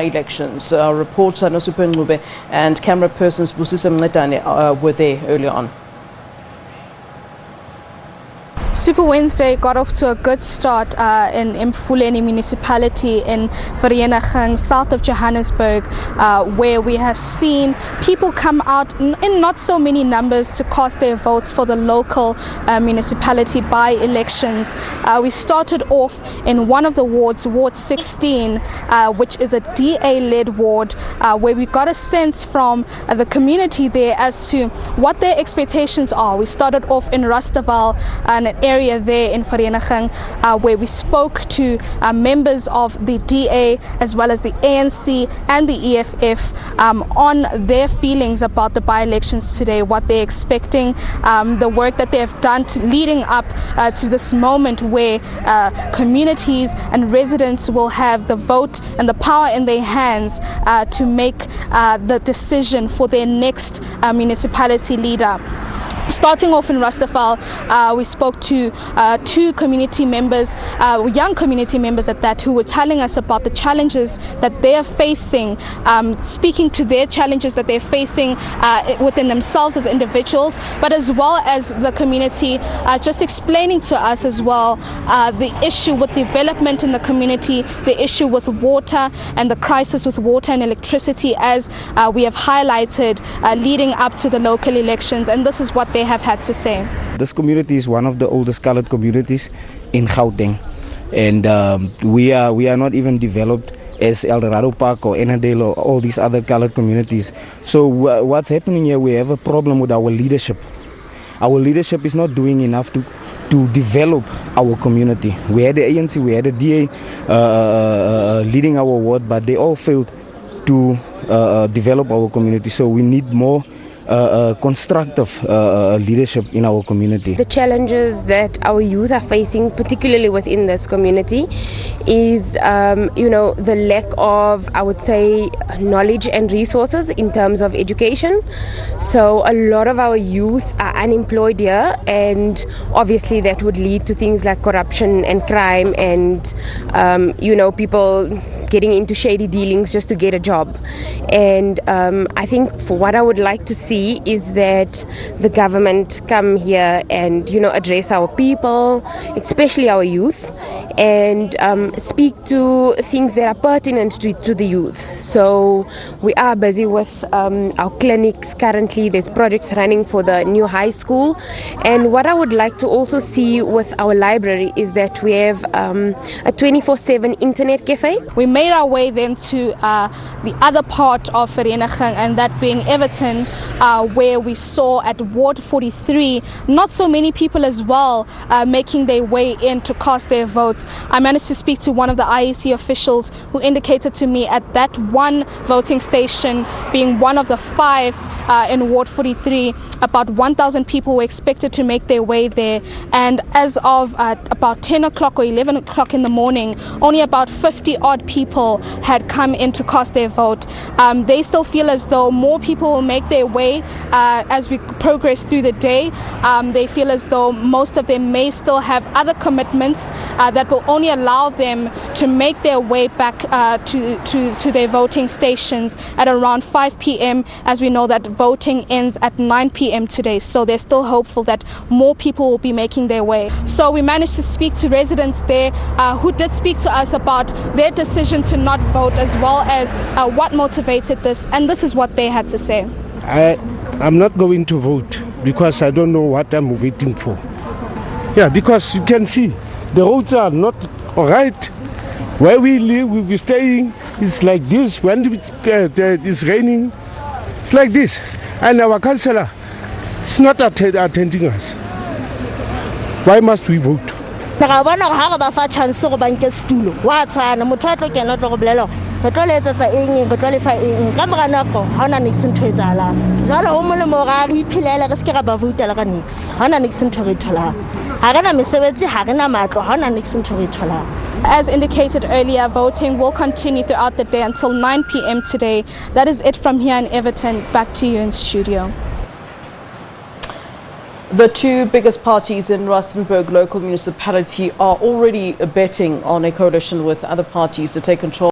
elections. Our reporter Nosupe Ngube and camera persons Busisa Mnetane were there earlier on. Super Wednesday got off to a good start in I Emfuleni municipality in Vereeniging, south of Johannesburg, where we have seen people come out in not so many numbers to cast their votes for the local municipality by-elections. We started off in one of the wards, Ward 16, which is a DA-led ward, where we got a sense from the community there as to what their expectations are. We started off in Rustaval, an area there in Vereeniging, where we spoke to members of the DA as well as the ANC and the EFF on their feelings about the by-elections today, what they're expecting, the work that they have done leading up to this moment where communities and residents will have the vote and the power in their hands to make the decision for their next municipality leader. Starting off in Rustafal, we spoke to two community members, young community members at that, who were telling us about the challenges that they are facing, speaking to their challenges that they're facing within themselves as individuals, but as well as the community, just explaining to us as well the issue with development in the community, the issue with water and the crisis with water and electricity, as we have highlighted leading up to the local elections, and this is what they have had to say. This community is one of the oldest colored communities in Gauteng, and we are not even developed as El Dorado Park or Enadale or all these other colored communities. So what's happening here, we have a problem with our leadership. Our leadership is not doing enough to develop our community. We had the ANC, we had the DA leading our ward, but they all failed to develop our community. So we need more constructive leadership in our community. The challenges that our youth are facing, particularly within this community, is the lack of, I would say, knowledge and resources in terms of education. So a lot of our youth are unemployed here, and obviously that would lead to things like corruption and crime and people getting into shady dealings just to get a job. And I think for what I would like to see is that the government come here and address our people, especially our youth, and speak to things that are pertinent to the youth. So we are busy with our clinics currently. There's projects running for the new high school, and what I would like to also see with our library is that we have a 24/7 internet cafe. We made our way then to the other part of Vereeniging, and that being Everton, where we saw at Ward 43 not so many people as well making their way in to cast their votes. I managed to speak to one of the IEC officials who indicated to me at that one voting station, being one of the 5 in Ward 43, about 1,000 people were expected to make their way there, and as of about 10 o'clock or 11 o'clock in the morning, only about 50 odd people had come in to cast their vote. They still feel as though more people will make their way as we progress through the day. They feel as though most of them may still have other commitments that will only allow them to make their way back to their voting stations at around 5 p.m. as we know that voting ends at 9 p.m. today, so they're still hopeful that more people will be making their way. So we managed to speak to residents there who did speak to us about their decision to not vote, as well as what motivated this, and this is what they had to say. I'm not going to vote because I don't know what I'm voting for. Yeah, because you can see the roads are not all right. Where we live, we're staying, it's like this. When it's raining, it's like this. And our councillor is not attending us. Why must we vote? re tlo letsetsa eng re tlo lefa eng ka mora nako ha ona nix ntho e tsalang jalo ho molemo ga re iphilela re se ke ra ba voutela ka nix ha ona nix ntho re tholang ha rena mesebetsi ha rena matlo ha ona nix ntho re tholang. As indicated earlier, voting will continue throughout the day until 9 p.m. today. That is it from here in Everton. Back to you in studio. The two biggest parties in Rustenburg local municipality are already betting on a coalition with other parties to take control.